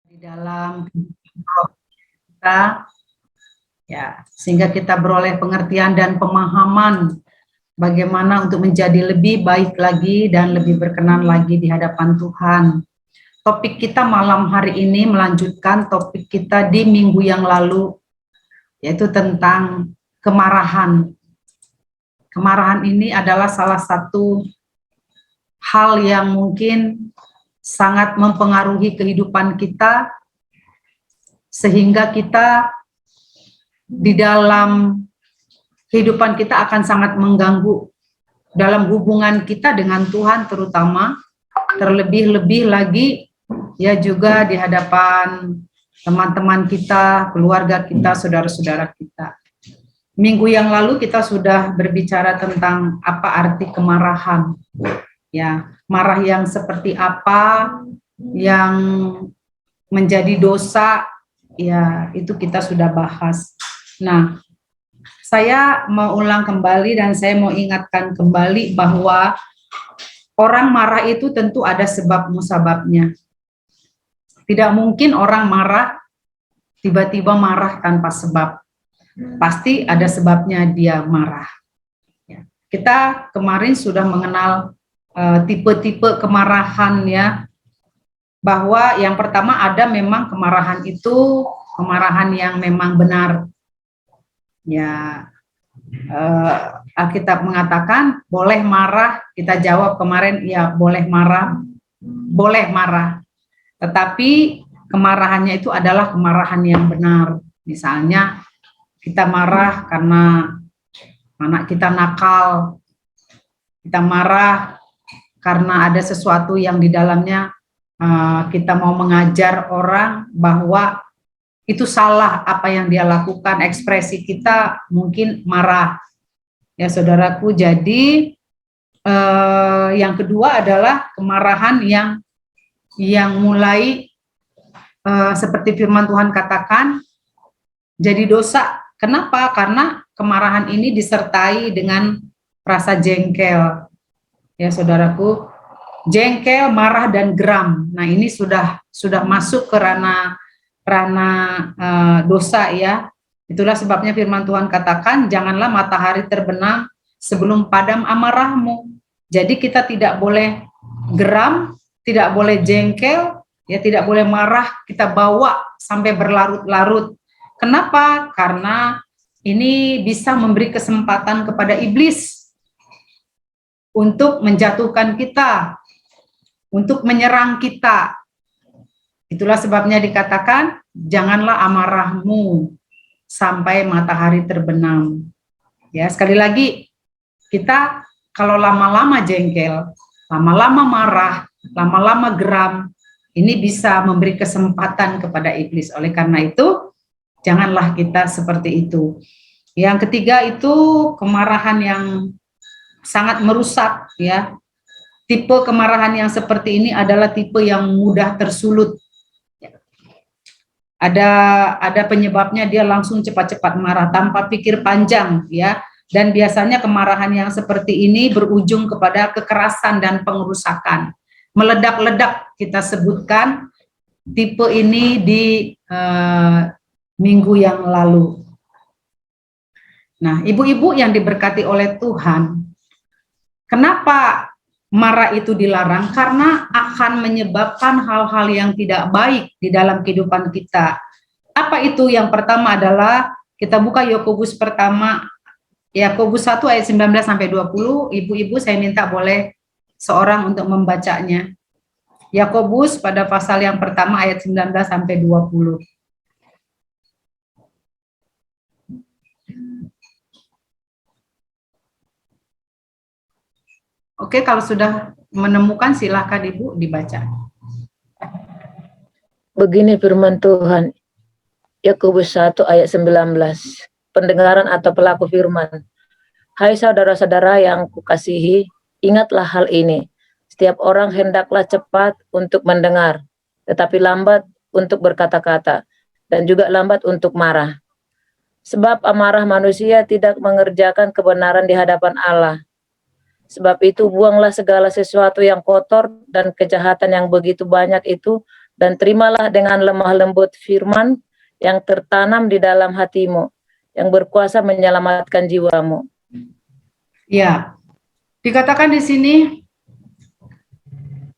di dalam kita, ya, sehingga kita beroleh pengertian dan pemahaman bagaimana untuk menjadi lebih baik lagi dan lebih berkenan lagi di hadapan Tuhan. Topik kita malam hari ini melanjutkan topik kita di minggu yang lalu, yaitu tentang kemarahan. Kemarahan ini adalah salah satu hal yang mungkin sangat mempengaruhi kehidupan kita, sehingga kita di dalam kehidupan kita akan sangat mengganggu dalam hubungan kita dengan Tuhan, terutama terlebih-lebih lagi ya juga di hadapan teman-teman kita, keluarga kita, saudara-saudara kita. Minggu yang lalu kita sudah berbicara tentang apa arti kemarahan. Ya, marah yang seperti apa yang menjadi dosa, ya itu kita sudah bahas. Nah, saya mau ulang kembali dan saya mau ingatkan kembali bahwa orang marah itu tentu ada sebab musababnya. Tidak mungkin orang marah tiba-tiba marah tanpa sebab. Pasti ada sebabnya dia marah. Ya. Kita kemarin sudah mengenal tipe-tipe kemarahan, ya, bahwa yang pertama ada memang kemarahan itu kemarahan yang memang benar, ya. Alkitab mengatakan boleh marah, kita jawab kemarin ya boleh marah, tetapi kemarahannya itu adalah kemarahan yang benar. Misalnya kita marah karena anak kita nakal, kita marah karena ada sesuatu yang di dalamnya kita mau mengajar orang bahwa itu salah apa yang dia lakukan, ekspresi kita mungkin marah. Ya saudaraku, jadi yang kedua adalah kemarahan yang mulai seperti firman Tuhan katakan jadi dosa. Kenapa? Karena kemarahan ini disertai dengan rasa jengkel. Ya saudaraku, jengkel, marah dan geram. Nah, ini sudah masuk ke ranah dosa, ya. Itulah sebabnya firman Tuhan katakan, janganlah matahari terbenam sebelum padam amarahmu. Jadi kita tidak boleh geram, tidak boleh jengkel, ya tidak boleh marah, kita bawa sampai berlarut-larut. Kenapa? Karena ini bisa memberi kesempatan kepada iblis untuk menjatuhkan kita, untuk menyerang kita. Itulah sebabnya dikatakan, janganlah amarahmu sampai matahari terbenam. Ya, sekali lagi, kita kalau lama-lama jengkel, lama-lama marah, lama-lama geram, ini bisa memberi kesempatan kepada iblis. Oleh karena itu, janganlah kita seperti itu. Yang ketiga itu kemarahan yang sangat merusak, ya. Tipe kemarahan yang seperti ini adalah tipe yang mudah tersulut. Ada penyebabnya, dia langsung cepat-cepat marah tanpa pikir panjang, ya. Dan biasanya kemarahan yang seperti ini berujung kepada kekerasan dan pengerusakan. Meledak-ledak kita sebutkan tipe ini di minggu yang lalu. Nah, ibu-ibu yang diberkati oleh Tuhan, kenapa marah itu dilarang? Karena akan menyebabkan hal-hal yang tidak baik di dalam kehidupan kita. Apa itu? Yang pertama adalah kita buka Yakobus pertama, Yakobus 1 ayat 19 sampai 20. Ibu-ibu saya minta boleh seorang untuk membacanya. Yakobus pada pasal yang pertama ayat 19 sampai 20. Oke, kalau sudah menemukan silahkan Ibu dibaca. Begini firman Tuhan, Yakobus 1 ayat 19, pendengaran atau pelaku firman. Hai saudara-saudara yang kukasihi, ingatlah hal ini. Setiap orang hendaklah cepat untuk mendengar, tetapi lambat untuk berkata-kata, dan juga lambat untuk marah. Sebab amarah manusia tidak mengerjakan kebenaran di hadapan Allah. Sebab itu buanglah segala sesuatu yang kotor dan kejahatan yang begitu banyak itu dan terimalah dengan lemah lembut firman yang tertanam di dalam hatimu, yang berkuasa menyelamatkan jiwamu. Ya, dikatakan di sini,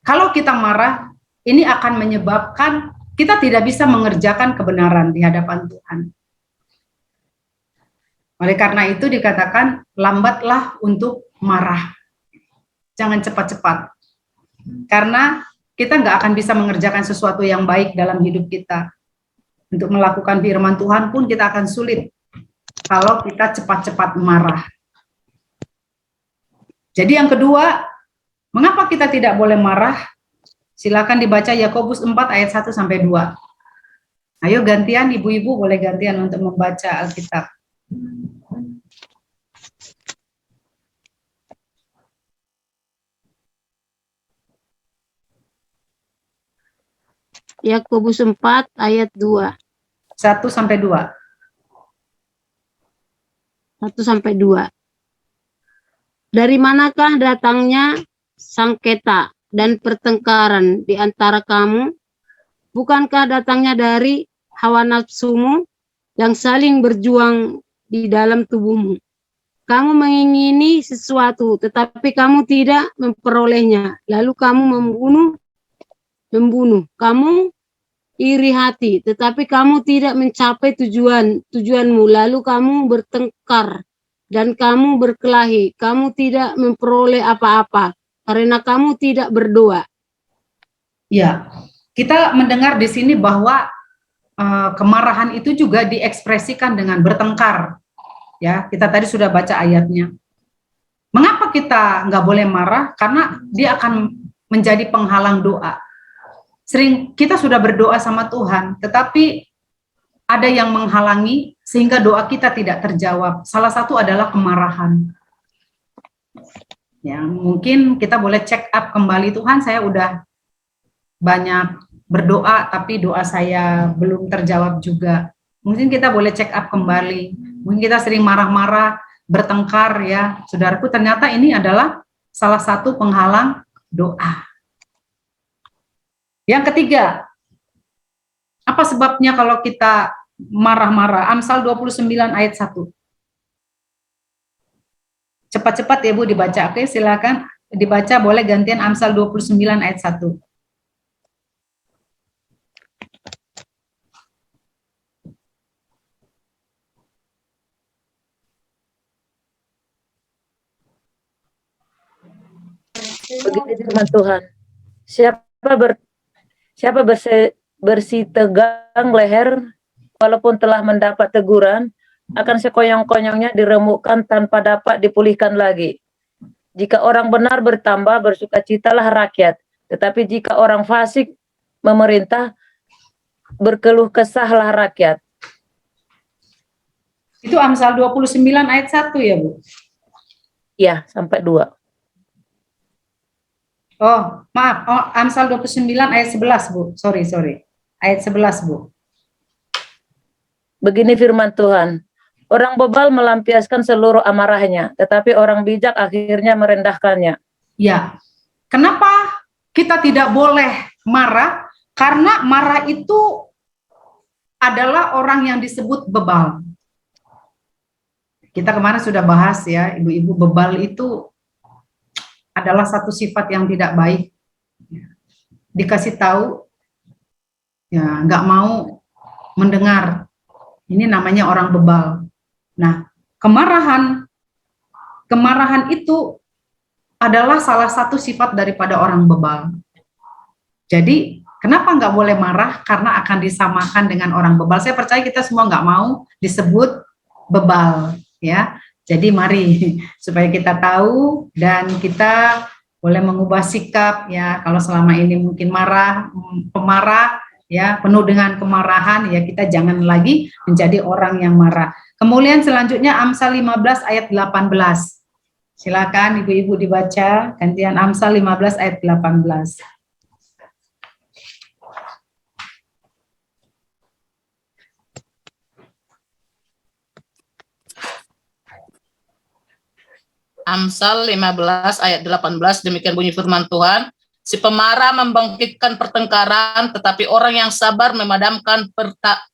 kalau kita marah, ini akan menyebabkan kita tidak bisa mengerjakan kebenaran di hadapan Tuhan. Oleh karena itu dikatakan, lambatlah untuk marah. Jangan cepat-cepat. Karena kita nggak akan bisa mengerjakan sesuatu yang baik dalam hidup kita. Untuk melakukan firman Tuhan pun kita akan sulit kalau kita cepat-cepat marah. Jadi yang kedua, mengapa kita tidak boleh marah? Silakan dibaca Yakobus 4 ayat 1 sampai 2. Ayo gantian, ibu-ibu boleh gantian untuk membaca Alkitab. Yakobus 4 ayat 2. 1 sampai 2. 1 sampai 2. Dari manakah datangnya sengketa dan pertengkaran di antara kamu? Bukankah datangnya dari hawa nafsumu yang saling berjuang di dalam tubuhmu? Kamu mengingini sesuatu, tetapi kamu tidak memperolehnya. Lalu kamu membunuh. Kamu iri hati, tetapi kamu tidak mencapai tujuanmu. Lalu kamu bertengkar dan kamu berkelahi. Kamu tidak memperoleh apa-apa karena kamu tidak berdoa. Ya, kita mendengar di sini bahwa kemarahan itu juga diekspresikan dengan bertengkar. Ya, kita tadi sudah baca ayatnya. Mengapa kita nggak boleh marah? Karena dia akan menjadi penghalang doa. Sering kita sudah berdoa sama Tuhan, tetapi ada yang menghalangi sehingga doa kita tidak terjawab. Salah satu adalah kemarahan. Ya, mungkin kita boleh check up kembali, Tuhan, saya udah banyak berdoa tapi doa saya belum terjawab juga. Mungkin kita boleh check up kembali. Mungkin kita sering marah-marah, bertengkar ya. Saudaraku, ternyata ini adalah salah satu penghalang doa. Yang ketiga, apa sebabnya kalau kita marah-marah? Amsal 29 ayat 1. Cepat-cepat ya Bu dibaca. Oke, silakan dibaca, boleh gantian Amsal 29 ayat 1. Begini firman Tuhan, siapa bersih tegang leher, walaupun telah mendapat teguran, akan sekonyong-konyongnya diremukkan tanpa dapat dipulihkan lagi. Jika orang benar bertambah, bersukacitalah rakyat. Tetapi jika orang fasik memerintah, berkeluh kesahlah rakyat. Itu Amsal 29 ayat 1 ya Bu? Ya, sampai 2. Oh, maaf. Oh, Amsal 29 ayat 11, Bu. Sorry. Ayat 11, Bu. Begini firman Tuhan, orang bebal melampiaskan seluruh amarahnya, tetapi orang bijak akhirnya merendahkannya. Ya. Kenapa kita tidak boleh marah? Karena marah itu adalah orang yang disebut bebal. Kita kemarin sudah bahas ya, ibu-ibu, bebal itu adalah satu sifat yang tidak baik. Dikasih tahu, ya nggak mau mendengar. Ini namanya orang bebal. Nah, kemarahan itu adalah salah satu sifat daripada orang bebal. Jadi, kenapa nggak boleh marah? Karena akan disamakan dengan orang bebal. Saya percaya kita semua nggak mau disebut bebal, ya. Jadi mari supaya kita tahu dan kita boleh mengubah sikap ya. Kalau selama ini mungkin pemarah ya, penuh dengan kemarahan ya, kita jangan lagi menjadi orang yang marah. Kemudian selanjutnya Amsal 15 ayat 18. Silakan ibu-ibu dibaca gantian Amsal 15 ayat 18. Amsal 15 ayat 18, demikian bunyi firman Tuhan. Si pemarah membangkitkan pertengkaran, tetapi orang yang sabar memadamkan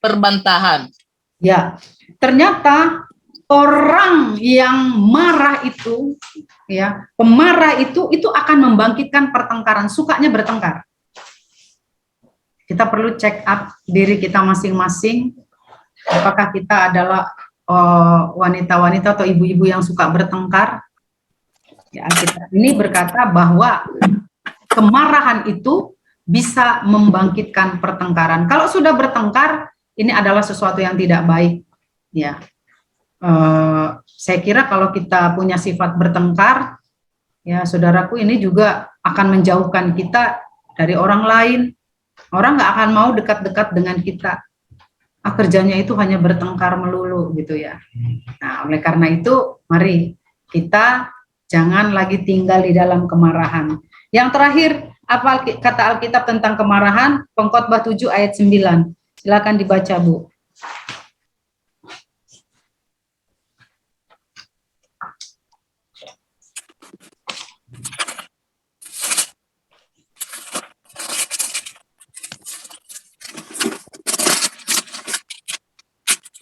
perbantahan. Ya, ternyata orang yang marah itu, ya, pemarah itu akan membangkitkan pertengkaran, sukanya bertengkar. Kita perlu check up diri kita masing-masing, apakah kita adalah wanita-wanita atau ibu-ibu yang suka bertengkar. Ya, kita ini berkata bahwa kemarahan itu bisa membangkitkan pertengkaran. Kalau sudah bertengkar, ini adalah sesuatu yang tidak baik. Ya, saya kira kalau kita punya sifat bertengkar, ya saudaraku, ini juga akan menjauhkan kita dari orang lain. Orang nggak akan mau dekat-dekat dengan kita. Kerjanya itu hanya bertengkar melulu, gitu ya. Nah, oleh karena itu, mari kita jangan lagi tinggal di dalam kemarahan. Yang terakhir, apa kata Alkitab tentang kemarahan? Pengkhotbah 7 ayat 9. Silakan dibaca, Bu.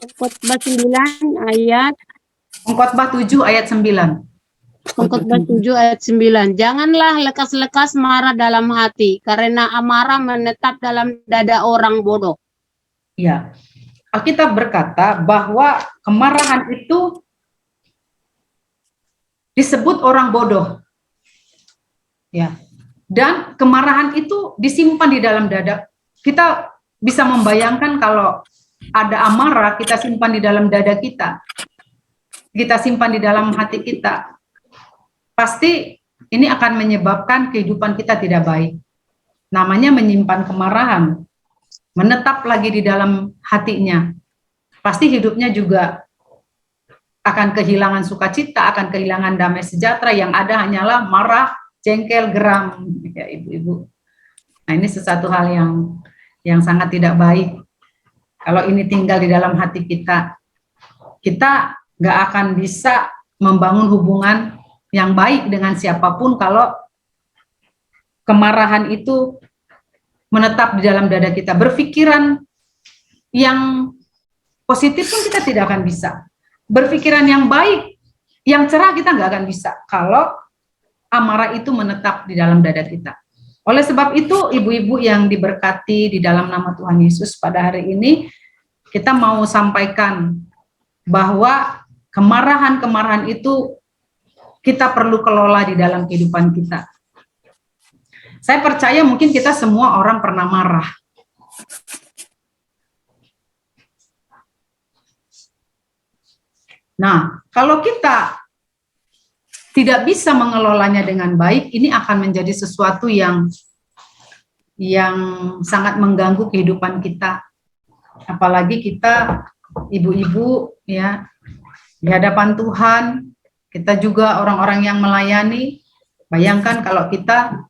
Pengkhotbah 9 ayat Pengkhotbah 7 ayat 9. Pengkhotbah 7 ayat 9. Janganlah lekas-lekas marah dalam hati, karena amarah menetap dalam dada orang bodoh. Ya, Alkitab berkata bahwa kemarahan itu disebut orang bodoh. Ya. Dan kemarahan itu disimpan di dalam dada. Kita bisa membayangkan kalau ada amarah, kita simpan di dalam dada kita. Kita simpan di dalam hati kita. Pasti ini akan menyebabkan kehidupan kita tidak baik. Namanya menyimpan kemarahan, menetap lagi di dalam hatinya. Pasti hidupnya juga akan kehilangan sukacita, akan kehilangan damai sejahtera, yang ada hanyalah marah, jengkel, geram, ya ibu-ibu. Nah, ini sesuatu hal yang sangat tidak baik. Kalau ini tinggal di dalam hati kita, kita nggak akan bisa membangun hubungan yang baik dengan siapapun kalau kemarahan itu menetap di dalam dada kita. Berpikiran yang positif pun kita tidak akan bisa. Berpikiran yang baik, yang cerah kita nggak akan bisa kalau amarah itu menetap di dalam dada kita. Oleh sebab itu, ibu-ibu yang diberkati di dalam nama Tuhan Yesus, pada hari ini kita mau sampaikan bahwa kemarahan-kemarahan itu kita perlu kelola di dalam kehidupan kita. Saya percaya mungkin kita semua orang pernah marah. Nah, kalau kita tidak bisa mengelolanya dengan baik, ini akan menjadi sesuatu yang sangat mengganggu kehidupan kita. Apalagi kita ibu-ibu ya, di hadapan Tuhan, kita juga orang-orang yang melayani. Bayangkan kalau kita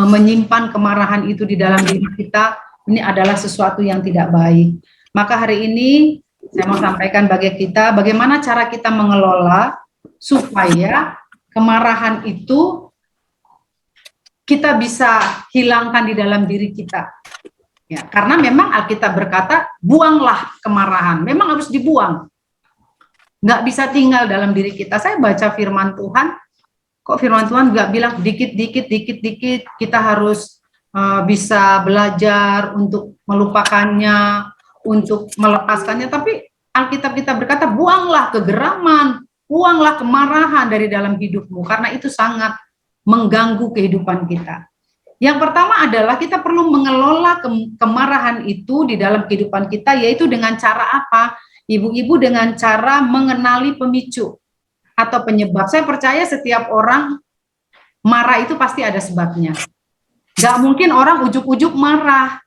menyimpan kemarahan itu di dalam diri kita, ini adalah sesuatu yang tidak baik. Maka hari ini saya mau sampaikan bagi kita bagaimana cara kita mengelola supaya kemarahan itu kita bisa hilangkan di dalam diri kita. Ya, karena memang Alkitab berkata, buanglah kemarahan. Memang harus dibuang. Nggak bisa tinggal dalam diri kita. Saya baca firman Tuhan, kok firman Tuhan nggak bilang dikit-dikit kita harus bisa belajar untuk melupakannya, untuk melepaskannya. Tapi Alkitab kita berkata, buanglah kegeraman, buanglah kemarahan dari dalam hidupmu, karena itu sangat mengganggu kehidupan kita. Yang pertama adalah kita perlu mengelola kemarahan itu di dalam kehidupan kita, yaitu dengan cara apa? Ibu-ibu, dengan cara mengenali pemicu atau penyebab. Saya percaya setiap orang marah itu pasti ada sebabnya. Gak mungkin orang ujuk-ujuk marah.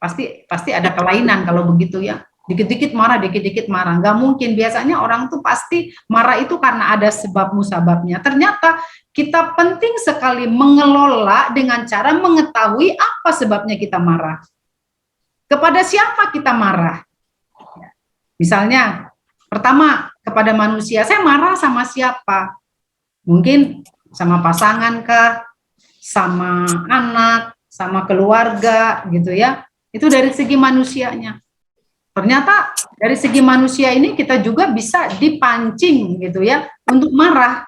Pasti ada kelainan kalau begitu ya. Dikit-dikit marah, dikit-dikit marah. Gak mungkin. Biasanya orang tuh pasti marah itu karena ada sebab musababnya. Ternyata kita penting sekali mengelola dengan cara mengetahui apa sebabnya kita marah. Kepada siapa kita marah? Misalnya, pertama kepada manusia, saya marah sama siapa? Mungkin sama pasangan kah? sama anak, sama keluarga gitu ya. Itu dari segi manusianya. Ternyata dari segi manusia ini kita juga bisa dipancing gitu ya untuk marah.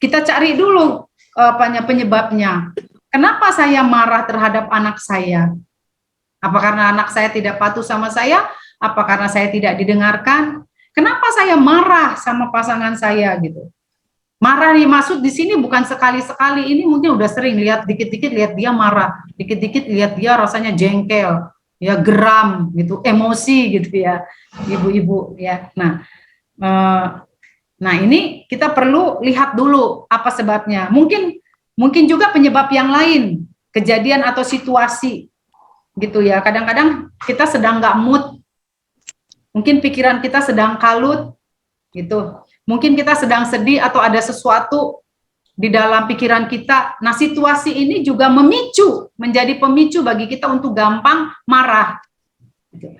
Kita cari dulu penyebabnya. Kenapa saya marah terhadap anak saya? Apa karena anak saya tidak patuh sama saya? Apa karena saya tidak didengarkan? Kenapa saya marah sama pasangan saya gitu? Marah dimaksud di sini bukan sekali-sekali, ini mungkin udah sering lihat dikit-dikit lihat dia marah, dikit-dikit lihat dia rasanya jengkel, ya geram gitu, emosi gitu ya, ibu-ibu ya. Nah ini kita perlu lihat dulu apa sebabnya. Mungkin juga penyebab yang lain, kejadian atau situasi gitu ya. Kadang-kadang kita sedang nggak mood, mungkin pikiran kita sedang kalut gitu. Mungkin kita sedang sedih atau ada sesuatu di dalam pikiran kita. Nah, situasi ini juga menjadi pemicu bagi kita untuk gampang marah.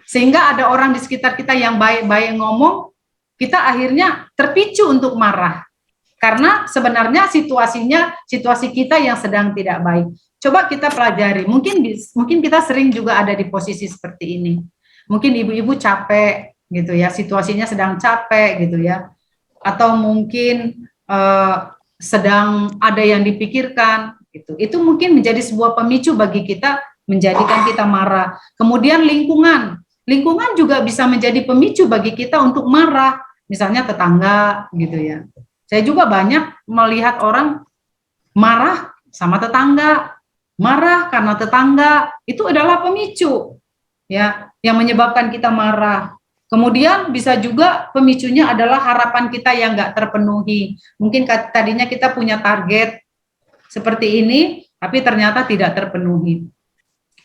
Sehingga ada orang di sekitar kita yang baik-baik ngomong, kita akhirnya terpicu untuk marah. Karena sebenarnya situasi kita yang sedang tidak baik. Coba kita pelajari, mungkin kita sering juga ada di posisi seperti ini. Mungkin ibu-ibu capek gitu ya, situasinya sedang capek gitu ya. Atau mungkin sedang ada yang dipikirkan gitu. Itu mungkin menjadi sebuah pemicu bagi kita menjadikan kita marah. Kemudian lingkungan juga bisa menjadi pemicu bagi kita untuk marah. Misalnya tetangga gitu ya. Saya juga banyak melihat orang marah sama tetangga, marah karena tetangga itu adalah pemicu ya yang menyebabkan kita marah. Kemudian bisa juga pemicunya adalah harapan kita yang nggak terpenuhi. Mungkin tadinya kita punya target seperti ini, tapi ternyata tidak terpenuhi.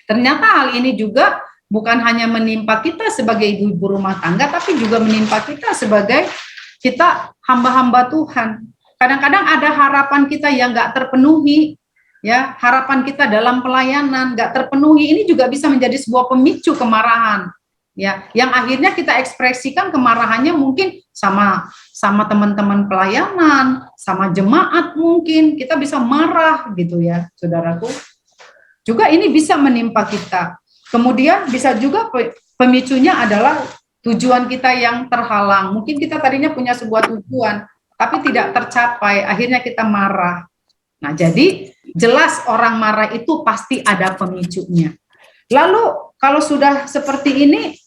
Ternyata hal ini juga bukan hanya menimpa kita sebagai ibu-ibu rumah tangga, tapi juga menimpa kita sebagai kita hamba-hamba Tuhan. Kadang-kadang ada harapan kita yang nggak terpenuhi, ya harapan kita dalam pelayanan nggak terpenuhi. Ini juga bisa menjadi sebuah pemicu kemarahan. Ya, yang akhirnya kita ekspresikan kemarahannya mungkin sama teman-teman pelayanan, sama jemaat mungkin kita bisa marah gitu ya, saudaraku. Juga ini bisa menimpa kita. Kemudian bisa juga pemicunya adalah tujuan kita yang terhalang. Mungkin kita tadinya punya sebuah tujuan, tapi tidak tercapai, akhirnya kita marah. Nah, jadi jelas orang marah itu pasti ada pemicunya. Lalu kalau sudah seperti ini,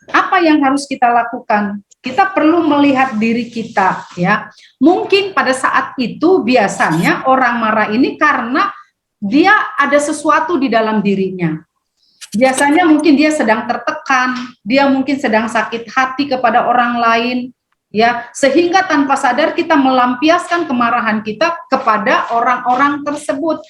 apa yang harus kita lakukan? Kita perlu melihat diri kita ya. Mungkin pada saat itu biasanya orang marah ini karena dia ada sesuatu di dalam dirinya. Biasanya mungkin dia sedang tertekan, dia mungkin sedang sakit hati kepada orang lain ya, sehingga tanpa sadar kita melampiaskan kemarahan kita kepada orang-orang tersebut.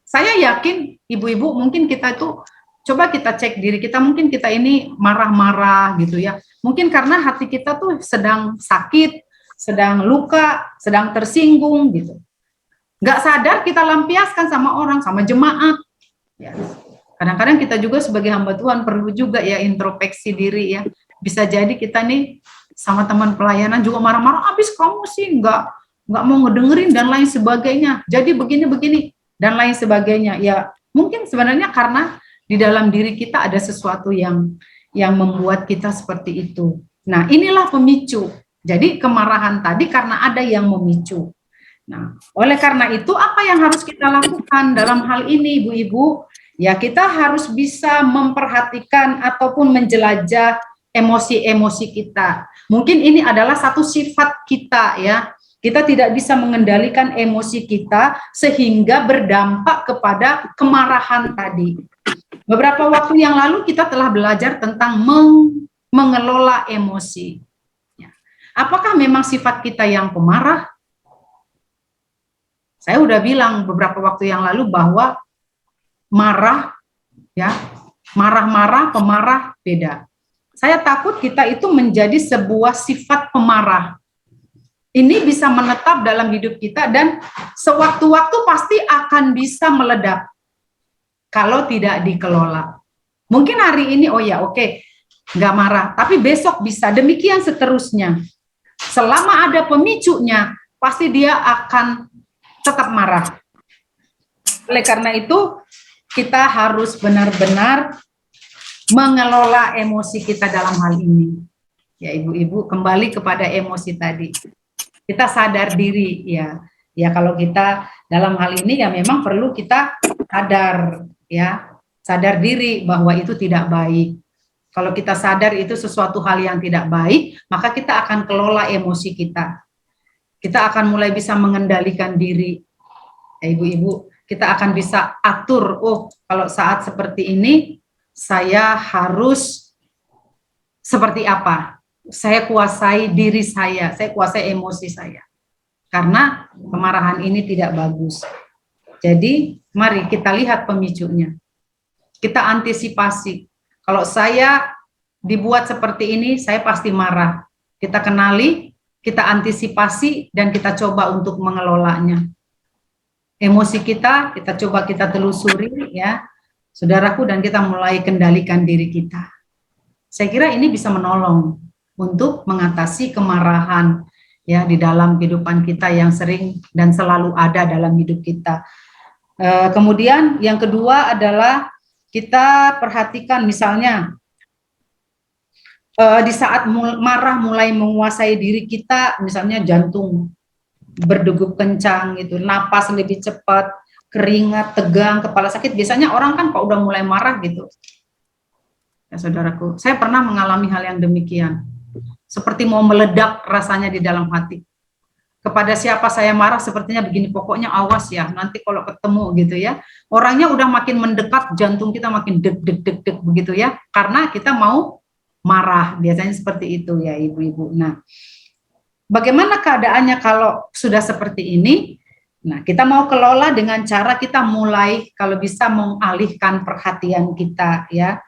Saya yakin ibu-ibu mungkin kita itu coba kita cek diri kita, mungkin kita ini marah-marah gitu ya. Mungkin karena hati kita tuh sedang sakit, sedang luka, sedang tersinggung gitu. Nggak sadar kita lampiaskan sama orang, sama jemaat. Ya. Kadang-kadang kita juga sebagai hamba Tuhan perlu juga ya introspeksi diri ya. Bisa jadi kita nih sama teman pelayanan juga marah-marah, abis kamu sih nggak mau ngedengerin dan lain sebagainya. Jadi begini-begini dan lain sebagainya. Ya mungkin sebenarnya karena di dalam diri kita ada sesuatu yang membuat kita seperti itu. Nah, inilah pemicu. Jadi kemarahan tadi karena ada yang memicu. Nah, oleh karena itu apa yang harus kita lakukan dalam hal ini, Ibu-ibu? Ya, kita harus bisa memperhatikan ataupun menjelajah emosi-emosi kita. Mungkin ini adalah satu sifat kita ya. Kita tidak bisa mengendalikan emosi kita sehingga berdampak kepada kemarahan tadi. Beberapa waktu yang lalu kita telah belajar tentang mengelola emosi. Apakah memang sifat kita yang pemarah? Saya udah bilang beberapa waktu yang lalu bahwa marah, ya, marah-marah, pemarah beda. Saya takut kita itu menjadi sebuah sifat pemarah. Ini bisa menetap dalam hidup kita dan sewaktu-waktu pasti akan bisa meledak kalau tidak dikelola. Mungkin hari ini, oh ya oke, nggak marah, tapi besok bisa, demikian seterusnya. Selama ada pemicunya, pasti dia akan tetap marah. Oleh karena itu, kita harus benar-benar mengelola emosi kita dalam hal ini. Ya, ibu-ibu, kembali kepada emosi tadi. Kita sadar diri, ya. Ya, kalau kita dalam hal ini ya memang perlu kita sadar, ya. Sadar diri bahwa itu tidak baik. Kalau kita sadar itu sesuatu hal yang tidak baik, maka kita akan kelola emosi kita. Kita akan mulai bisa mengendalikan diri. Ya, ibu-ibu, kita akan bisa atur, oh kalau saat seperti ini, saya harus seperti apa? Saya kuasai diri saya kuasai emosi saya. Karena kemarahan ini tidak bagus. Jadi, mari kita lihat pemicunya. Kita antisipasi. Kalau saya dibuat seperti ini, saya pasti marah. Kita kenali, kita antisipasi, dan kita coba untuk mengelolanya. Emosi kita coba kita telusuri, ya, saudaraku, dan kita mulai kendalikan diri kita. Saya kira ini bisa menolong untuk mengatasi kemarahan, ya, di dalam kehidupan kita yang sering dan selalu ada dalam hidup kita. Kemudian yang kedua adalah kita perhatikan misalnya di saat marah mulai menguasai diri kita, misalnya jantung berdegup kencang gitu, napas lebih cepat, keringat, tegang, kepala sakit. Biasanya orang kan kalau udah mulai marah gitu. Ya, saudaraku, saya pernah mengalami hal yang demikian. Seperti mau meledak rasanya di dalam hati. Kepada siapa saya marah sepertinya begini, pokoknya awas ya, nanti kalau ketemu gitu ya. Orangnya udah makin mendekat, jantung kita makin deg-deg-deg begitu ya. Karena kita mau marah, biasanya seperti itu ya ibu-ibu. Nah, bagaimana keadaannya kalau sudah seperti ini? Nah, kita mau kelola dengan cara kita mulai kalau bisa mengalihkan perhatian kita ya,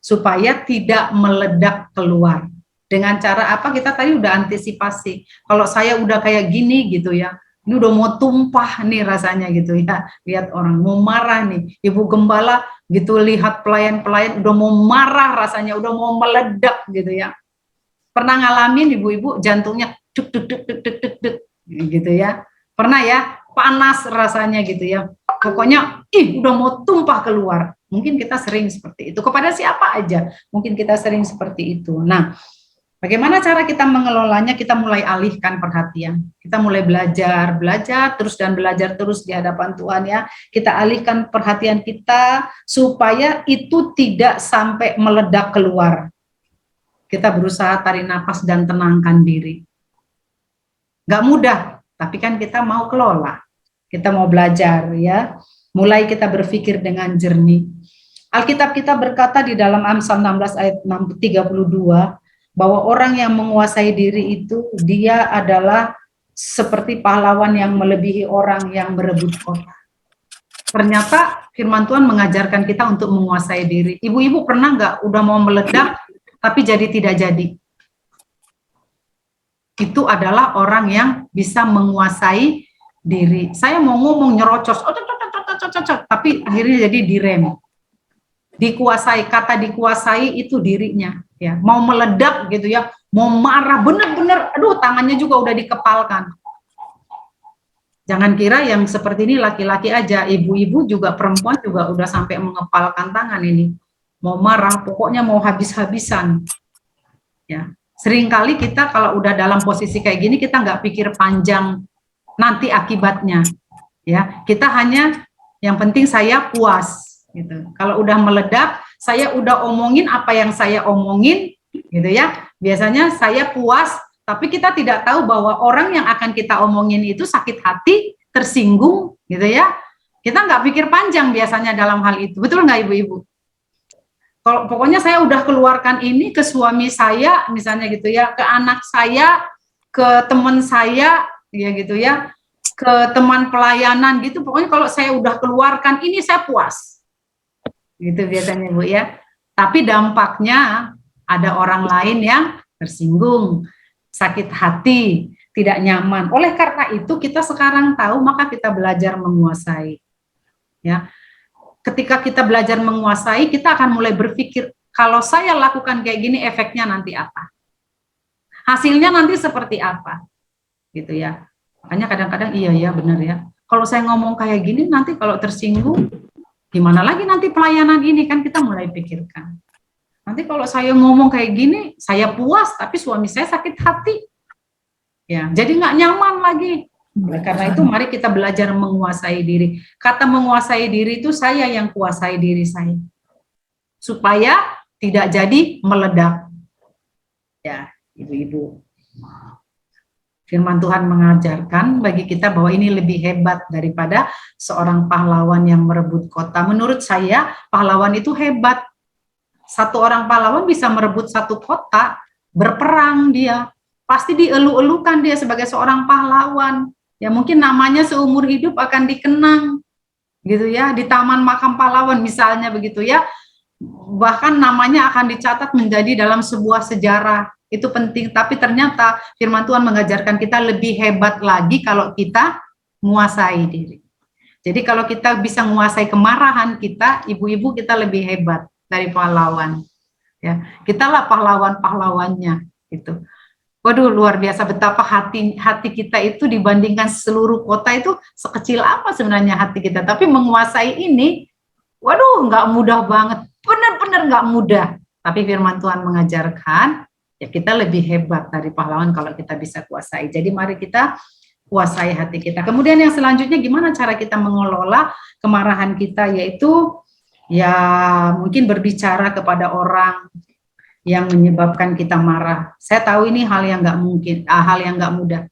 supaya tidak meledak keluar. Dengan cara apa? Kita tadi udah antisipasi. Kalau saya udah kayak gini gitu ya, ini udah mau tumpah nih rasanya gitu ya. Lihat orang mau marah nih, ibu gembala gitu lihat pelayan-pelayan udah mau marah rasanya, udah mau meledak gitu ya. Pernah ngalamin ibu-ibu jantungnya duk duk duk duk duk duk duk gitu ya. Pernah ya, panas rasanya gitu ya. Pokoknya udah mau tumpah keluar. Mungkin kita sering seperti itu. Kepada siapa aja mungkin kita sering seperti itu. Nah, bagaimana cara kita mengelolanya? Kita mulai alihkan perhatian. Kita mulai belajar terus dan belajar terus di hadapan Tuhan ya. Kita alihkan perhatian kita supaya itu tidak sampai meledak keluar. Kita berusaha tarik nafas dan tenangkan diri. Gak mudah, tapi kan kita mau kelola. Kita mau belajar ya. Mulai kita berpikir dengan jernih. Alkitab kita berkata di dalam Amsal 16 ayat 32, bahwa orang yang menguasai diri itu, dia adalah seperti pahlawan yang melebihi orang yang berebut kota. Ternyata firman Tuhan mengajarkan kita untuk menguasai diri. Ibu-ibu pernah nggak udah mau meledak, tapi jadi tidak jadi? Itu adalah orang yang bisa menguasai diri. Saya mau ngomong nyerocos, tapi akhirnya jadi direm. Dikuasai, kata dikuasai itu dirinya. Ya, mau meledak gitu ya, mau marah bener-bener, aduh tangannya juga udah dikepalkan. Jangan kira yang seperti ini laki-laki aja, ibu-ibu juga, perempuan juga udah sampai mengepalkan tangan ini. Mau marah, pokoknya mau habis-habisan. Ya, seringkali kita kalau udah dalam posisi kayak gini, kita nggak pikir panjang nanti akibatnya. Ya, kita hanya yang penting saya puas. Gitu. Kalau udah meledak, saya udah omongin apa yang saya omongin, gitu ya. Biasanya saya puas, tapi kita tidak tahu bahwa orang yang akan kita omongin itu sakit hati, tersinggung, gitu ya. Kita nggak pikir panjang biasanya dalam hal itu, betul nggak ibu-ibu? Kalau pokoknya saya udah keluarkan ini ke suami saya, misalnya gitu ya, ke anak saya, ke teman saya, ya gitu ya, ke teman pelayanan gitu. Pokoknya kalau saya udah keluarkan ini, saya puas. Gitu biasanya Bu ya. Tapi dampaknya ada orang lain yang tersinggung, sakit hati, tidak nyaman. Oleh karena itu kita sekarang tahu, maka kita belajar menguasai. Ya. Ketika kita belajar menguasai, kita akan mulai berpikir, kalau saya lakukan kayak gini efeknya nanti apa? Hasilnya nanti seperti apa? Gitu ya. Makanya kadang-kadang iya ya benar ya. kalau saya ngomong kayak gini nanti kalau tersinggung, gimana lagi nanti pelayanan ini, kan kita mulai pikirkan. Nanti kalau saya ngomong kayak gini, saya puas, tapi suami saya sakit hati. Ya, jadi nggak nyaman lagi. Oleh karena itu, mari kita belajar menguasai diri. Kata menguasai diri itu saya yang kuasai diri saya. Supaya tidak jadi meledak. Ya, ibu-ibu. Firman Tuhan mengajarkan bagi kita bahwa ini lebih hebat daripada seorang pahlawan yang merebut kota. Menurut saya, pahlawan itu hebat. Satu orang pahlawan bisa merebut satu kota, berperang dia. Pasti dielu-elukan dia sebagai seorang pahlawan. Ya mungkin namanya seumur hidup akan dikenang, gitu ya, di Taman Makam Pahlawan misalnya begitu ya. Bahkan namanya akan dicatat menjadi dalam sebuah sejarah. Itu penting, tapi ternyata firman Tuhan mengajarkan kita lebih hebat lagi kalau kita menguasai diri. Jadi kalau kita bisa menguasai kemarahan kita, ibu-ibu kita lebih hebat dari pahlawan. Ya, kitalah pahlawan-pahlawannya gitu. Waduh, luar biasa betapa hati kita itu dibandingkan seluruh kota itu sekecil apa sebenarnya hati kita. Tapi menguasai ini, waduh, nggak mudah banget. Benar-benar nggak mudah. Tapi firman Tuhan mengajarkan, ya kita lebih hebat dari pahlawan kalau kita bisa kuasai. Jadi mari kita kuasai hati kita. Kemudian yang selanjutnya gimana cara kita mengelola kemarahan kita, yaitu ya mungkin berbicara kepada orang yang menyebabkan kita marah. Saya tahu ini hal yang nggak mungkin, hal yang nggak mudah.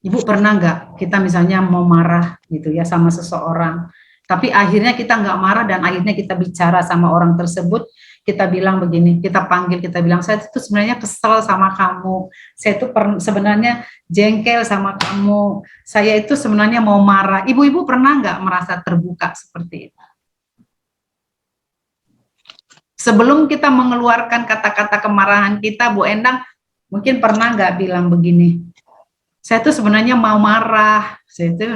Ibu pernah nggak kita misalnya mau marah gitu ya sama seseorang, tapi akhirnya kita nggak marah dan akhirnya kita bicara sama orang tersebut, kita bilang begini, kita panggil, kita bilang, saya itu sebenarnya kesel sama kamu, saya itu sebenarnya jengkel sama kamu, saya itu sebenarnya mau marah. Ibu-ibu pernah nggak merasa terbuka seperti itu? Sebelum kita mengeluarkan kata-kata kemarahan kita, Bu Endang, mungkin pernah nggak bilang begini, saya tuh sebenarnya mau marah, saya tuh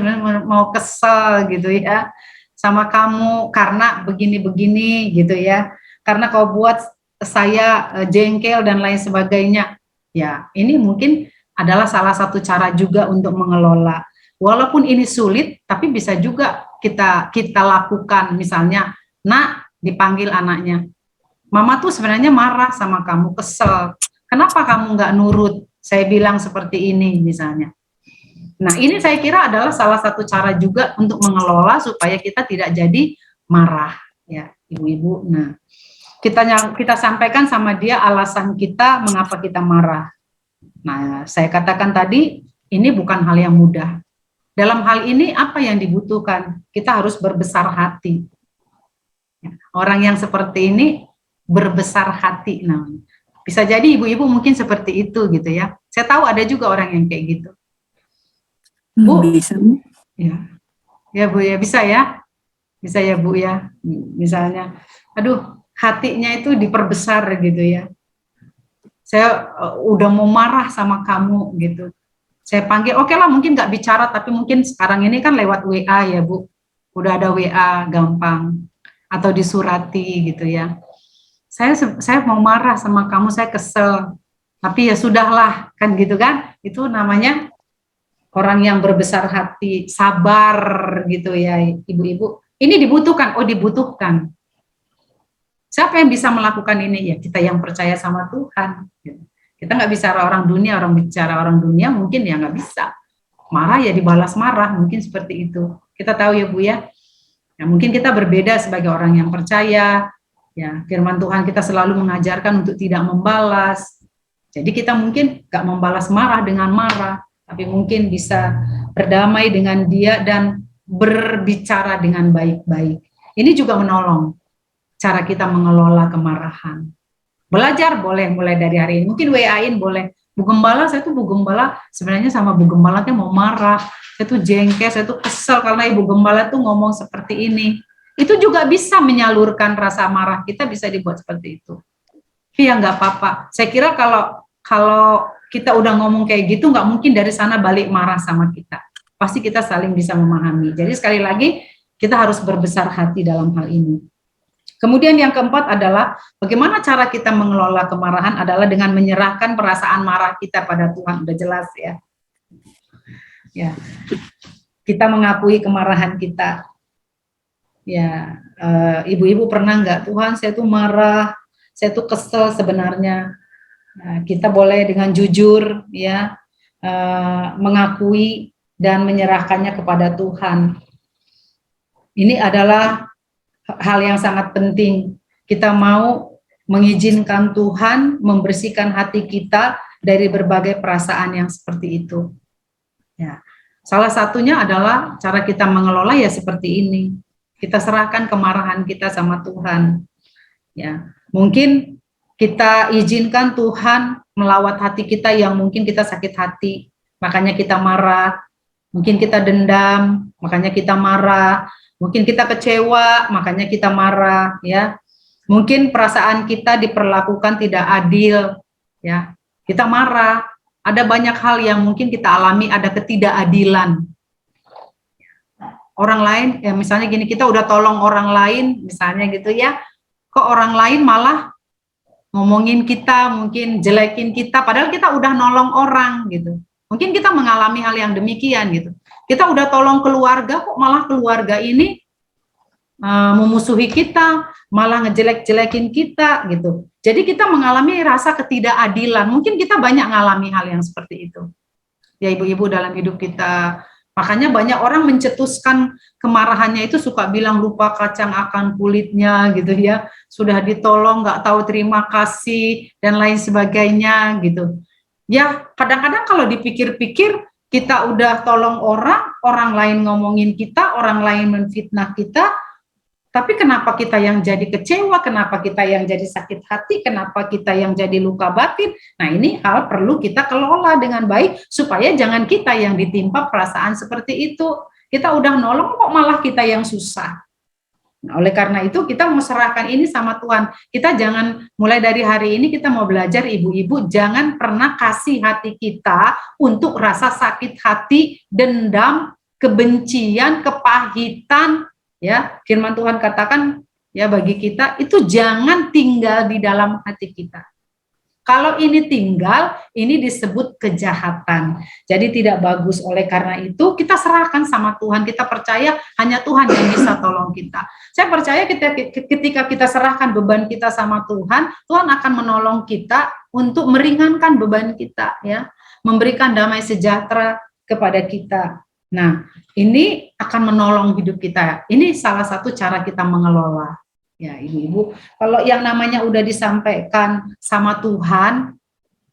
mau kesel gitu ya, sama kamu karena begini-begini gitu ya, karena kau buat saya jengkel dan lain sebagainya. Ya, ini mungkin adalah salah satu cara juga untuk mengelola. Walaupun ini sulit, tapi bisa juga kita lakukan. Misalnya, Nak, dipanggil anaknya, Mama tuh sebenarnya marah sama kamu, kesel. Kenapa kamu nggak nurut? Saya bilang seperti ini misalnya. Nah ini saya kira adalah salah satu cara juga untuk mengelola supaya kita tidak jadi marah, ya ibu-ibu. Nah kita sampaikan sama dia alasan kita mengapa kita marah. Nah saya katakan tadi ini bukan hal yang mudah. Dalam hal ini apa yang dibutuhkan? Kita harus berbesar hati. Orang yang seperti ini berbesar hati namanya. Bisa jadi ibu-ibu mungkin seperti itu gitu ya. Saya tahu ada juga orang yang kayak gitu. Bu, bisa Bu? Ya. Ya Bu ya, bisa ya. Bisa ya Bu ya. Misalnya, aduh, hatinya itu diperbesar gitu ya. Saya udah mau marah sama kamu gitu. Saya panggil, oke lah mungkin nggak bicara, tapi mungkin sekarang ini kan lewat WA ya Bu. Udah ada WA gampang. Atau disurati gitu ya. Saya mau marah sama kamu, saya kesel, tapi ya sudahlah, kan gitu kan, itu namanya orang yang berbesar hati, sabar gitu ya ibu-ibu. Ini dibutuhkan, dibutuhkan. Siapa yang bisa melakukan ini? Ya kita yang percaya sama Tuhan. Kita nggak bicara orang bicara orang dunia mungkin ya nggak bisa. Marah ya dibalas marah, mungkin seperti itu. Kita tahu ya Bu ya. Ya mungkin kita berbeda sebagai orang yang percaya. Ya, firman Tuhan kita selalu mengajarkan untuk tidak membalas. Jadi kita mungkin gak membalas marah dengan marah, tapi mungkin bisa berdamai dengan dia dan berbicara dengan baik-baik. Ini juga menolong cara kita mengelola kemarahan. Belajar boleh mulai dari hari ini. Mungkin WA-in boleh. Bu Gembala, saya tuh Bu Gembala sebenarnya sama Bu Gembala tuh mau marah. Saya tuh jengkel, saya tuh kesel karena Ibu Gembala tuh ngomong seperti ini. Itu juga bisa menyalurkan rasa marah kita, bisa dibuat seperti itu. Iya nggak apa-apa. Saya kira kalau kita udah ngomong kayak gitu, nggak mungkin dari sana balik marah sama kita. Pasti kita saling bisa memahami. Jadi sekali lagi kita harus berbesar hati dalam hal ini. Kemudian yang keempat adalah bagaimana cara kita mengelola kemarahan adalah dengan menyerahkan perasaan marah kita pada Tuhan. Udah jelas ya. Ya. kita mengakui kemarahan kita. Ya, ibu-ibu pernah nggak, Tuhan saya tuh marah, saya tuh kesel sebenarnya. Nah, kita boleh dengan jujur ya mengakui dan menyerahkannya kepada Tuhan. Ini adalah hal yang sangat penting. Kita mau mengizinkan Tuhan membersihkan hati kita dari berbagai perasaan yang seperti itu. Ya, salah satunya adalah cara kita mengelola ya seperti ini. Kita serahkan kemarahan kita sama Tuhan. Ya, mungkin kita izinkan Tuhan melawat hati kita yang mungkin kita sakit hati, makanya kita marah. Mungkin kita dendam, makanya kita marah. Mungkin kita kecewa, makanya kita marah. Ya, mungkin perasaan kita diperlakukan tidak adil. Ya, kita marah. Ada banyak hal yang mungkin kita alami, ada ketidakadilan. Orang lain, ya misalnya gini, kita udah tolong orang lain, misalnya gitu ya, kok orang lain malah ngomongin kita, mungkin jelekin kita, padahal kita udah nolong orang gitu. Mungkin kita mengalami hal yang demikian gitu. Kita udah tolong keluarga, kok malah keluarga ini memusuhi kita, malah ngejelek-jelekin kita gitu. Jadi kita mengalami rasa ketidakadilan. Mungkin kita banyak mengalami hal yang seperti itu. Ya ibu-ibu dalam hidup kita. Makanya banyak orang mencetuskan kemarahannya itu suka bilang lupa kacang akan kulitnya gitu ya. Sudah ditolong nggak tahu terima kasih dan lain sebagainya gitu. Ya kadang-kadang kalau dipikir-pikir kita udah tolong orang, orang lain ngomongin kita, orang lain menfitnah kita, tapi kenapa kita yang jadi kecewa, kenapa kita yang jadi sakit hati, kenapa kita yang jadi luka batin? Nah ini hal perlu kita kelola dengan baik, supaya jangan kita yang ditimpa perasaan seperti itu. Kita udah nolong kok malah kita yang susah. Nah, oleh karena itu kita mau serahkan ini sama Tuhan. Kita jangan, mulai dari hari ini kita mau belajar ibu-ibu, jangan pernah kasih hati kita untuk rasa sakit hati, dendam, kebencian, kepahitan. Ya, firman Tuhan katakan ya bagi kita itu jangan tinggal di dalam hati kita. Kalau ini tinggal, ini disebut kejahatan. Jadi tidak bagus. Oleh karena itu kita serahkan sama Tuhan. Kita percaya hanya Tuhan yang bisa tolong kita. Saya percaya ketika kita serahkan beban kita sama Tuhan, Tuhan akan menolong kita untuk meringankan beban kita, ya, memberikan damai sejahtera kepada kita. Nah, ini akan menolong hidup kita. Ini salah satu cara kita mengelola. Ya, ibu-ibu, kalau yang namanya udah disampaikan sama Tuhan,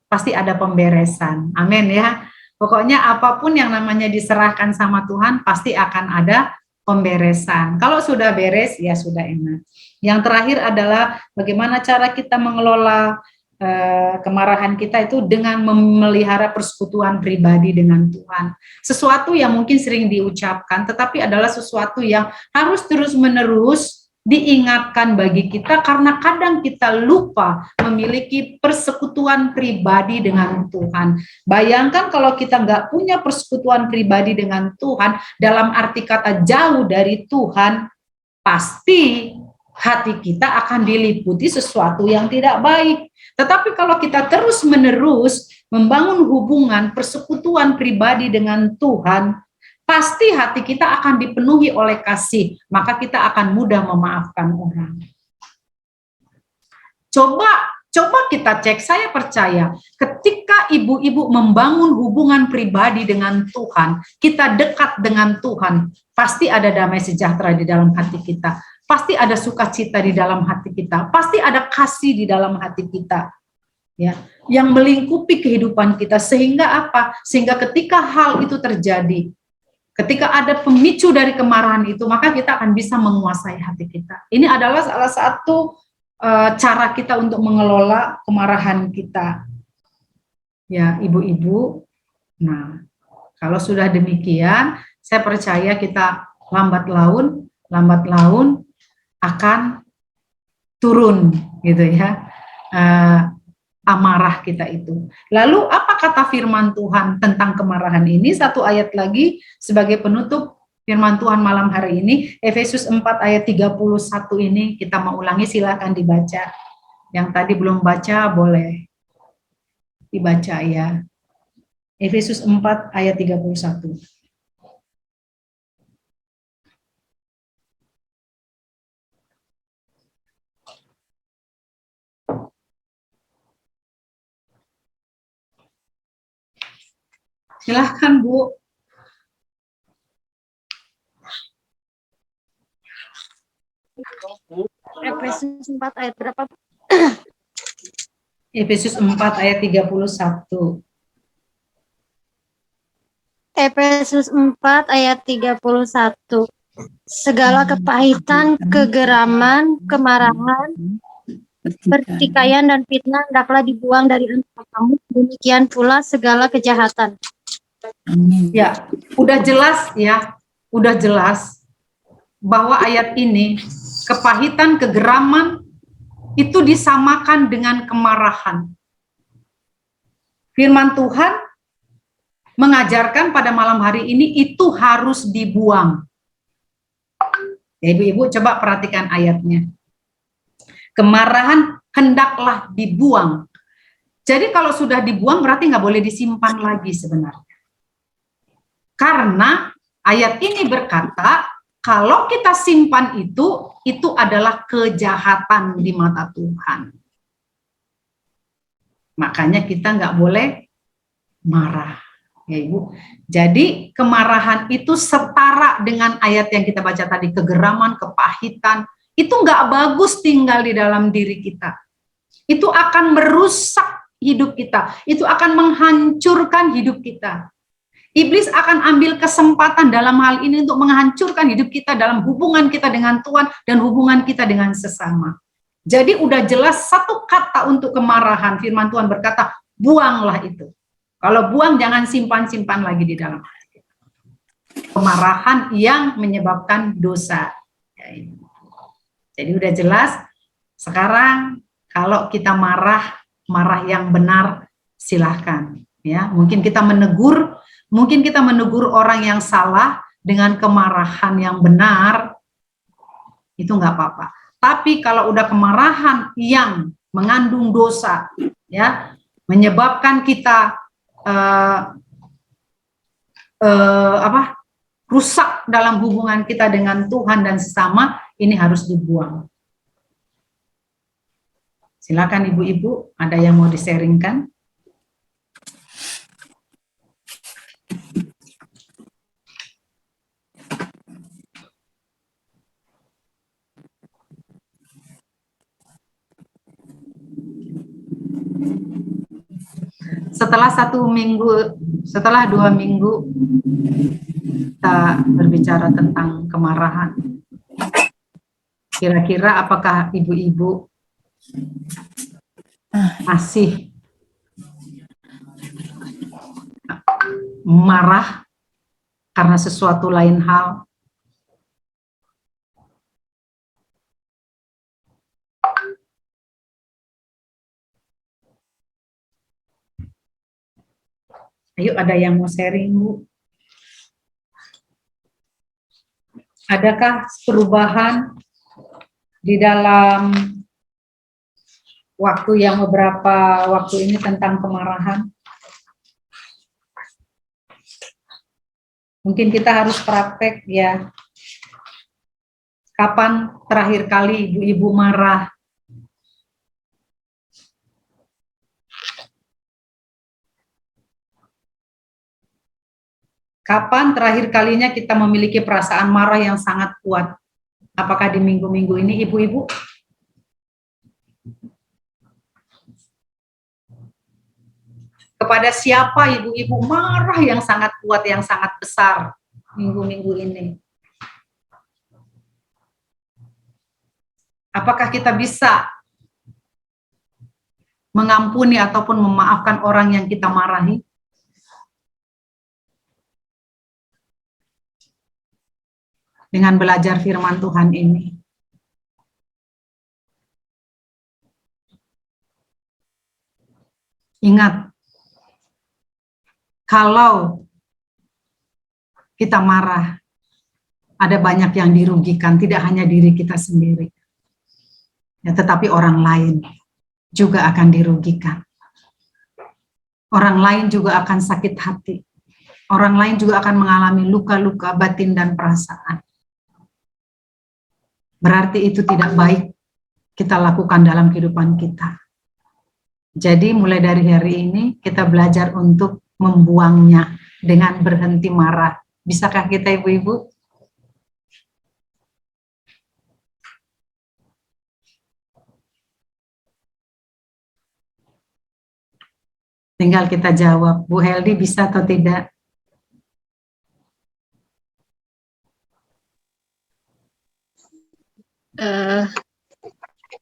pasti ada pemberesan. Amin ya. Pokoknya apapun yang namanya diserahkan sama Tuhan, pasti akan ada pemberesan. Kalau sudah beres, ya sudah enak. Yang terakhir adalah bagaimana cara kita mengelola kemarahan kita itu dengan memelihara persekutuan pribadi dengan Tuhan. Sesuatu yang mungkin sering diucapkan, tetapi adalah sesuatu yang harus terus-menerus diingatkan bagi kita, karena kadang kita lupa memiliki persekutuan pribadi dengan Tuhan. Bayangkan kalau kita nggak punya persekutuan pribadi dengan Tuhan, dalam arti kata jauh dari Tuhan, pasti hati kita akan diliputi sesuatu yang tidak baik. Tetapi kalau kita terus-menerus membangun hubungan persekutuan pribadi dengan Tuhan, pasti hati kita akan dipenuhi oleh kasih, maka kita akan mudah memaafkan orang. Coba kita cek, saya percaya ketika ibu-ibu membangun hubungan pribadi dengan Tuhan, kita dekat dengan Tuhan, pasti ada damai sejahtera di dalam hati kita. Pasti ada sukacita di dalam hati kita, pasti ada kasih di dalam hati kita, ya, yang melingkupi kehidupan kita. Sehingga apa? Sehingga ketika hal itu terjadi, ketika ada pemicu dari kemarahan itu, maka kita akan bisa menguasai hati kita. Ini adalah salah satu cara kita untuk mengelola kemarahan kita, ya ibu-ibu. Nah, kalau sudah demikian, saya percaya kita lambat laun akan turun gitu ya, amarah kita itu. Lalu apa kata firman Tuhan tentang kemarahan ini? Satu ayat lagi sebagai penutup firman Tuhan malam hari ini, Efesus 4 ayat 31 ini kita mau ulangi, silakan dibaca. Yang tadi belum baca boleh dibaca ya. Efesus 4 ayat 31. Silahkan Bu. Efesus 4 ayat berapa? Efesus 4 ayat 31. Efesus 4 ayat 31. Segala kepahitan, kegeraman, kemarahan, pertikaian dan fitnah hendaklah dibuang dari antara kamu. Demikian pula segala kejahatan. Ya, udah jelas ya, udah jelas bahwa ayat ini kepahitan, kegeraman itu disamakan dengan kemarahan. Firman Tuhan mengajarkan pada malam hari ini itu harus dibuang. Ya, ibu-ibu coba perhatikan ayatnya. Kemarahan hendaklah dibuang. Jadi kalau sudah dibuang berarti nggak boleh disimpan lagi sebenarnya. Karena ayat ini berkata, kalau kita simpan itu adalah kejahatan di mata Tuhan. Makanya kita nggak boleh marah, ya Ibu. Jadi kemarahan itu setara dengan ayat yang kita baca tadi, kegeraman, kepahitan, itu nggak bagus tinggal di dalam diri kita. Itu akan merusak hidup kita, itu akan menghancurkan hidup kita. Iblis akan ambil kesempatan dalam hal ini untuk menghancurkan hidup kita dalam hubungan kita dengan Tuhan dan hubungan kita dengan sesama. Jadi udah jelas satu kata untuk kemarahan. Firman Tuhan berkata, buanglah itu. Kalau buang jangan simpan-simpan lagi di dalam hati. Kemarahan yang menyebabkan dosa. Jadi udah jelas. Sekarang kalau kita marah yang benar, silahkan. Ya, mungkin kita menegur orang yang salah dengan kemarahan yang benar, itu nggak apa-apa. Tapi kalau udah kemarahan yang mengandung dosa, ya, menyebabkan kita rusak dalam hubungan kita dengan Tuhan dan sesama, ini harus dibuang. Silakan ibu-ibu, ada yang mau di-sharingkan? Setelah 2 minggu kita berbicara tentang kemarahan. Kira-kira apakah ibu-ibu masih marah karena sesuatu lain hal? Ayo, ada yang mau sharing, Bu? Adakah perubahan di dalam beberapa waktu ini tentang kemarahan? Mungkin kita harus praktek ya. Kapan terakhir kali ibu-ibu marah? Kapan terakhir kalinya kita memiliki perasaan marah yang sangat kuat? Apakah di minggu-minggu ini, ibu-ibu? Kepada siapa ibu-ibu marah yang sangat kuat, yang sangat besar minggu-minggu ini? Apakah kita bisa mengampuni ataupun memaafkan orang yang kita marahi? Dengan belajar firman Tuhan ini. Ingat, kalau kita marah, ada banyak yang dirugikan, tidak hanya diri kita sendiri, ya, tetapi orang lain juga akan dirugikan. Orang lain juga akan sakit hati. Orang lain juga akan mengalami luka-luka batin dan perasaan. Berarti itu tidak baik kita lakukan dalam kehidupan kita. Jadi mulai dari hari ini kita belajar untuk membuangnya dengan berhenti marah. Bisakah kita ibu-ibu? Tinggal kita jawab, Bu Heldi bisa atau tidak?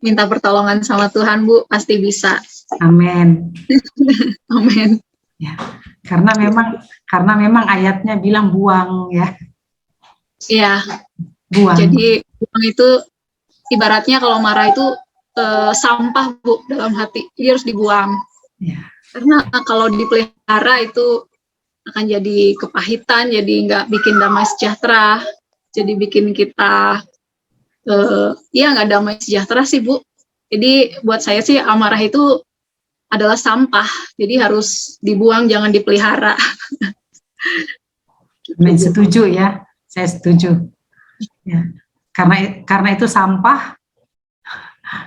Minta pertolongan sama Tuhan, Bu, pasti bisa. Amin. Amin. Ya, karena memang ayatnya bilang buang ya, Iya, buang. jadi buang itu ibaratnya kalau marah itu sampah, Bu, dalam hati. Jadi harus dibuang. Ya. Karena kalau dipelihara itu akan jadi kepahitan, jadi nggak bikin damai sejahtera, jadi bikin kita ya nggak damai sejahtera sih, Bu. Jadi buat saya sih amarah itu adalah sampah, jadi harus dibuang, jangan dipelihara. Setuju ya, saya setuju. Ya. Karena itu sampah,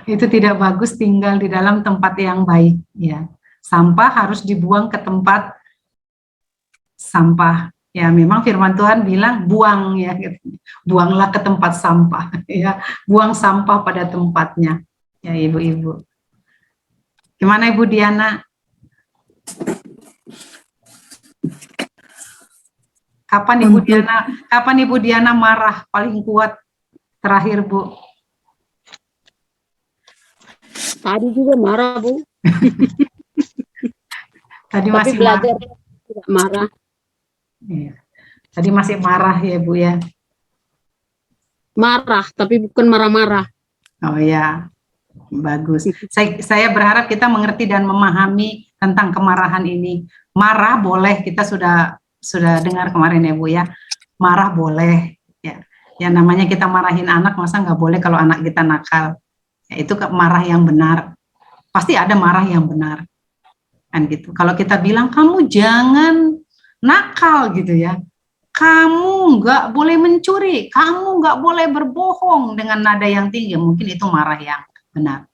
itu tidak bagus tinggal di dalam tempat yang baik. Ya, sampah harus dibuang ke tempat sampah. Ya, memang firman Tuhan bilang buang ya, buanglah ke tempat sampah. Ya, buang sampah pada tempatnya. Ya, ibu-ibu. Gimana Ibu Diana? Kapan Ibu Diana marah paling kuat terakhir, Bu? Tadi juga marah, Bu. Tadi Tapi masih belajar tidak marah. Iya. Tadi masih marah ya Bu ya? Marah, tapi bukan marah-marah. Oh ya, bagus. Saya berharap kita mengerti dan memahami tentang kemarahan ini. Marah boleh, kita sudah dengar kemarin ya Bu ya. Marah boleh. Ya, yang namanya kita marahin anak, masa nggak boleh kalau anak kita nakal. Ya, itu marah yang benar. Pasti ada marah yang benar. Kan gitu. Kalau kita bilang kamu jangan nakal gitu ya, kamu nggak boleh mencuri, kamu nggak boleh berbohong dengan nada yang tinggi, mungkin itu marah yang benar.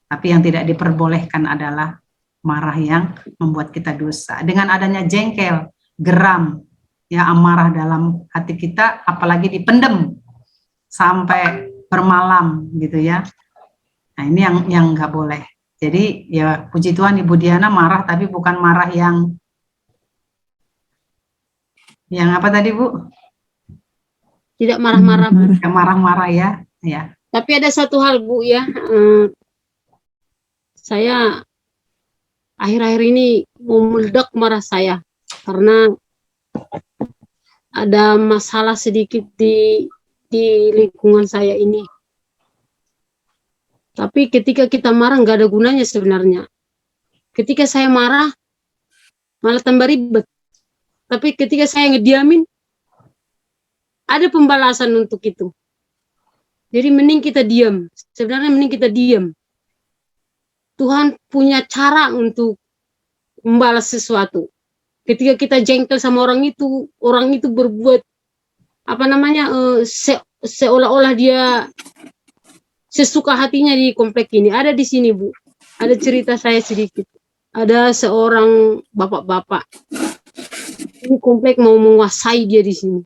Tapi yang tidak diperbolehkan adalah marah yang membuat kita dosa. Dengan adanya jengkel, geram, ya amarah dalam hati kita, apalagi dipendem sampai bermalam gitu ya. Nah ini yang nggak boleh. Jadi ya puji Tuhan Ibu Diana marah, tapi bukan marah yang apa tadi Bu? Tidak marah-marah, Bu. Yang marah-marah ya. Ya. Tapi ada satu hal, Bu ya. Saya akhir-akhir ini mau meledak marah saya karena ada masalah sedikit di lingkungan saya ini. Tapi ketika kita marah nggak ada gunanya sebenarnya. Ketika saya marah malah tambah ribet. Tapi ketika saya ngediamin, ada pembalasan untuk itu. Jadi mending kita diam. Sebenarnya mending kita diam. Tuhan punya cara untuk membalas sesuatu. Ketika kita jengkel sama orang itu berbuat seolah-olah dia sesuka hatinya di komplek ini. Ada di sini, Bu. Ada cerita saya sedikit. Ada seorang bapak-bapak. Ini komplek mau menguasai dia di sini.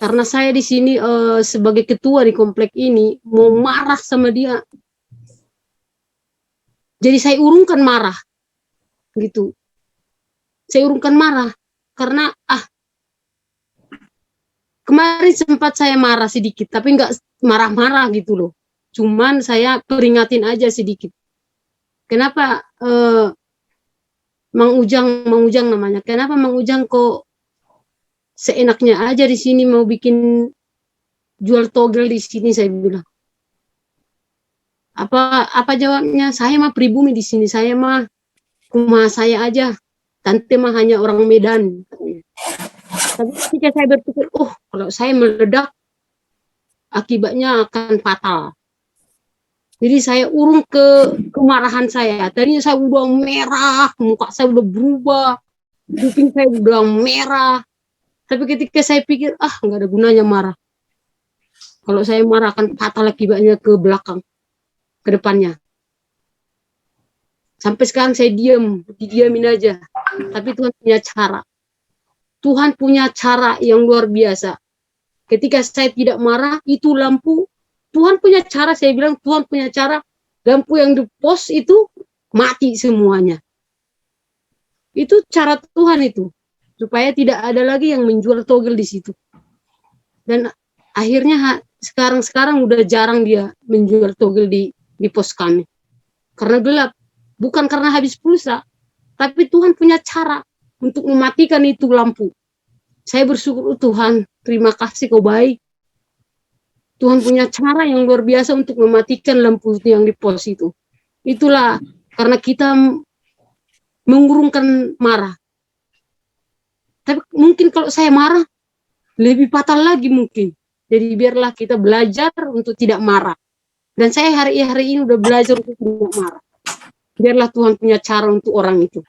Karena saya di sini sebagai ketua di komplek ini mau marah sama dia. Jadi saya urungkan marah. Gitu. Saya urungkan marah karena kemarin sempat saya marah sedikit, tapi enggak marah-marah gitu loh. Cuman saya peringatin aja sedikit. Kenapa Mang Ujang namanya? Kenapa Mang Ujang kok seenaknya aja di sini mau bikin jual togel di sini, saya bilang. Apa jawabnya? Saya mah pribumi di sini, saya mah kumaha saya aja. Tante mah hanya orang Medan. Tapi ketika saya berpikir, kalau saya meledak, akibatnya akan fatal. Jadi saya urung ke kemarahan saya. Tadinya saya udah merah, muka saya udah berubah, kuping saya udah merah. Tapi ketika saya pikir, nggak ada gunanya marah. Kalau saya marah akan fatal akibatnya ke belakang, ke depannya. Sampai sekarang saya diamin aja. tapi Tuhan punya cara. Tuhan punya cara yang luar biasa. Ketika saya tidak marah, itu lampu, Tuhan punya cara, saya bilang Tuhan punya cara, lampu yang di pos itu mati semuanya. Itu cara Tuhan itu, supaya tidak ada lagi yang menjual togel di situ. Dan akhirnya sekarang udah jarang dia menjual togel di pos kami. Karena gelap, bukan karena habis pulsa, tapi Tuhan punya cara untuk mematikan itu lampu. Saya bersyukur, Tuhan, terima kasih kau baik. Tuhan punya cara yang luar biasa untuk mematikan lampu yang di pos itu. Itulah karena kita mengurungkan marah. Tapi mungkin kalau saya marah, lebih fatal lagi mungkin. Jadi biarlah kita belajar untuk tidak marah. Dan saya hari ini udah belajar untuk tidak marah. Biarlah Tuhan punya cara untuk orang itu.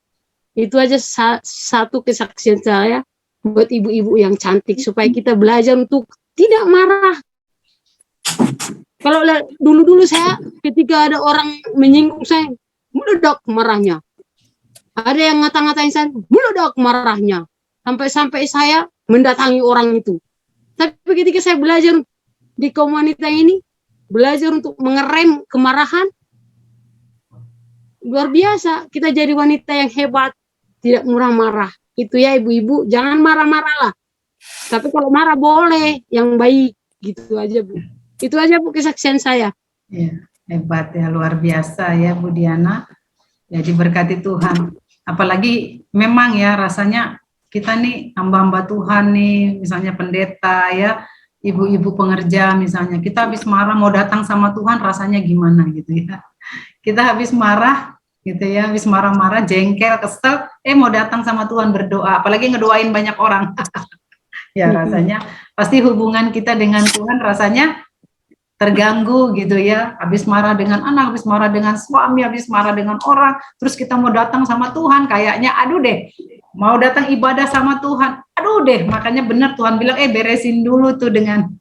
Itu aja satu kesaksian saya buat ibu-ibu yang cantik, supaya kita belajar untuk tidak marah. Kalau dulu saya ketika ada orang menyinggung saya, meledak marahnya. Ada yang ngata-ngatain saya, meledak marahnya. Sampai saya mendatangi orang itu. Tapi ketika saya belajar di kaum wanita ini, belajar untuk mengerem kemarahan, luar biasa. Kita jadi wanita yang hebat, tidak murah marah. Itu ya ibu-ibu, jangan marah-marah lah. Tapi kalau marah boleh, yang baik. Gitu aja Bu. Itu aja Bu kesaksian saya. Ya, hebat ya, luar biasa ya Bu Diana. Ya, diberkati Tuhan. Apalagi memang ya rasanya kita nih hamba-hamba Tuhan nih, misalnya pendeta ya, ibu-ibu pengerja misalnya, kita habis marah mau datang sama Tuhan rasanya gimana gitu ya. Kita habis marah gitu ya, habis marah-marah, jengkel, kesel, mau datang sama Tuhan berdoa, apalagi ngedoain banyak orang. Ya rasanya pasti hubungan kita dengan Tuhan rasanya terganggu gitu ya, habis marah dengan anak, habis marah dengan suami, habis marah dengan orang, terus kita mau datang sama Tuhan, kayaknya aduh deh, mau datang ibadah sama Tuhan, aduh deh, makanya benar Tuhan bilang, beresin dulu tuh dengan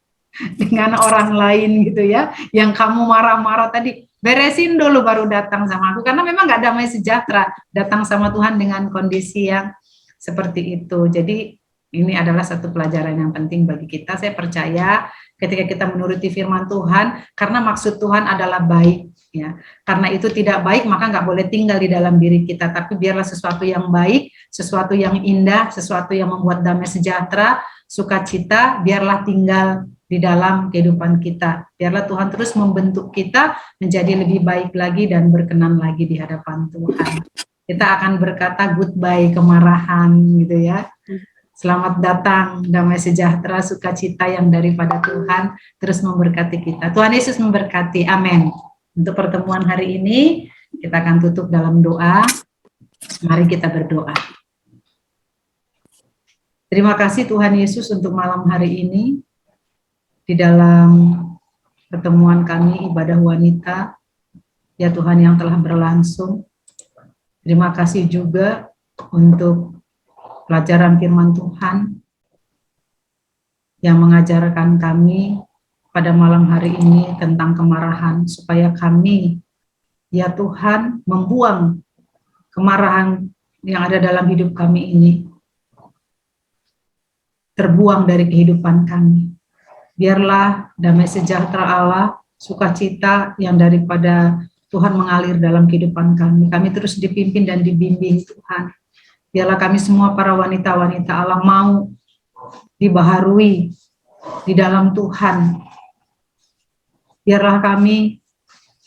orang lain gitu ya, yang kamu marah-marah tadi, beresin dulu baru datang sama aku, karena memang nggak damai sejahtera datang sama Tuhan dengan kondisi yang seperti itu. Jadi ini adalah satu pelajaran yang penting bagi kita. Saya percaya ketika kita menuruti firman Tuhan, karena maksud Tuhan adalah baik, ya. Karena itu tidak baik, maka nggak boleh tinggal di dalam diri kita. Tapi biarlah sesuatu yang baik, sesuatu yang indah, sesuatu yang membuat damai sejahtera, sukacita, biarlah tinggal di dalam kehidupan kita. Biarlah Tuhan terus membentuk kita menjadi lebih baik lagi dan berkenan lagi di hadapan Tuhan. Kita akan berkata goodbye kemarahan gitu ya. Selamat datang, damai sejahtera, sukacita yang daripada Tuhan terus memberkati kita. Tuhan Yesus memberkati, amin. Untuk pertemuan hari ini, kita akan tutup dalam doa. Mari kita berdoa. Terima kasih Tuhan Yesus untuk malam hari ini. Di dalam pertemuan kami, ibadah wanita, ya Tuhan yang telah berlangsung. Terima kasih juga untuk pelajaran firman Tuhan yang mengajarkan kami pada malam hari ini tentang kemarahan, supaya kami, ya Tuhan, membuang kemarahan yang ada dalam hidup kami ini, terbuang dari kehidupan kami. Biarlah damai sejahtera Allah, sukacita yang daripada Tuhan mengalir dalam kehidupan kami. Kami terus dipimpin dan dibimbing Tuhan. Biarlah kami semua para wanita-wanita Allah mau dibaharui di dalam Tuhan. Biarlah kami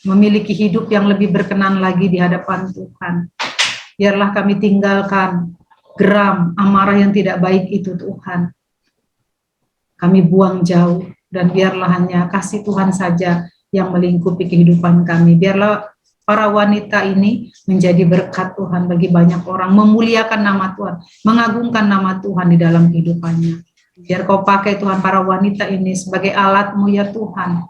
memiliki hidup yang lebih berkenan lagi di hadapan Tuhan. Biarlah kami tinggalkan geram, amarah yang tidak baik itu Tuhan. Kami buang jauh, dan biarlah hanya kasih Tuhan saja yang melingkupi kehidupan kami. Biarlah para wanita ini menjadi berkat Tuhan bagi banyak orang, memuliakan nama Tuhan, mengagungkan nama Tuhan di dalam kehidupannya. Biar kau pakai Tuhan para wanita ini sebagai alat-Mu ya Tuhan,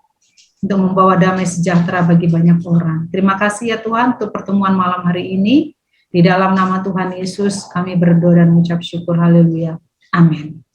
untuk membawa damai sejahtera bagi banyak orang. Terima kasih ya Tuhan untuk pertemuan malam hari ini. Di dalam nama Tuhan Yesus kami berdoa dan mengucap syukur, haleluya. Amin.